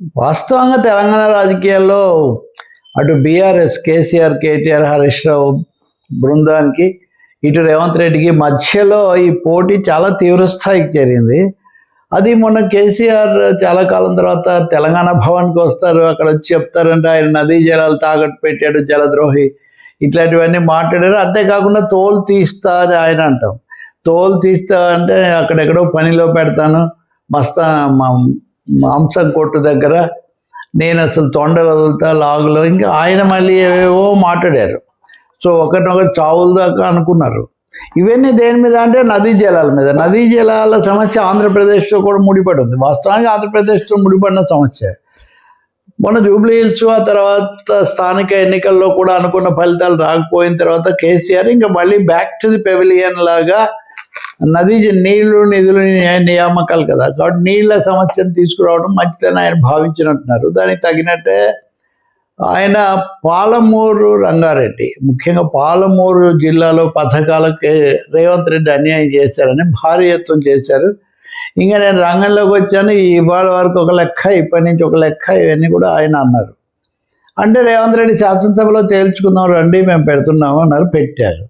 వాస్తవంగా తెలంగాణ రాజకీయాల్లో అటు బీఆర్ఎస్ కేసీఆర్, కేటీఆర్, హరీష్ రావు బృందానికి, ఇటు రేవంత్ రెడ్డికి మధ్యలో ఈ పోటీ చాలా తీవ్ర స్థాయికి చేరింది. అది మొన్న కేసీఆర్ చాలా కాలం తర్వాత తెలంగాణ భవన్కి వస్తారు, అక్కడ వచ్చి చెప్తారంటే ఆయన నదీ జలాలు తాకట్టు పెట్టాడు, జలద్రోహి, ఇట్లాంటివన్నీ మాట్లాడారు. అంతేకాకుండా తోలు తీస్తా అని ఆయన అంటాం. తోలు తీస్తా అంటే అక్కడెక్కడో పనిలో పెడతాను, మాంసం కొట్టు దగ్గర నేను అసలు తొండలు వదులుతా లాగులో, ఇంకా ఆయన మళ్ళీ ఏవేవో మాట్లాడారు. సో ఒకరినొకరు చావుల దాకా అనుకున్నారు. ఇవన్నీ దేని మీద అంటే నదీ జలాల మీద. నదీ జలాల సమస్య ఆంధ్రప్రదేశ్తో కూడా ముడిపడి ఉంది. వాస్తవానికి ఆంధ్రప్రదేశ్తో ముడిపడిన సమస్య. మొన్న జూబ్లీ హిల్స్ ఆ తర్వాత స్థానిక ఎన్నికల్లో కూడా అనుకున్న ఫలితాలు రాకపోయిన తర్వాత కేసీఆర్ ఇంకా మళ్ళీ బ్యాక్ టు ది పెవిలియన్ లాగా నీళ్లు నిధులు నియామకాలు కదా, కాబట్టి నీళ్ల సమస్యను తీసుకురావడం మంచిదని ఆయన భావించినట్టున్నారు. దానికి తగినట్టే ఆయన పాలమూరు రంగారెడ్డి, ముఖ్యంగా పాలమూరు జిల్లాలో పథకాలకి రేవంత్ రెడ్డి అన్యాయం చేశారని భారీ ఎత్తున చేశారు. ఇంకా నేను రంగంలోకి వచ్చాను, ఇవాళ వరకు ఒక లెక్క, ఇప్పటి నుంచి ఒక లెక్క, ఇవన్నీ కూడా ఆయన అన్నారు. అంటే రేవంత్ రెడ్డి శాసనసభలో తేల్చుకుందాం రండి మేము పెడుతున్నాము అన్నారు, పెట్టారు.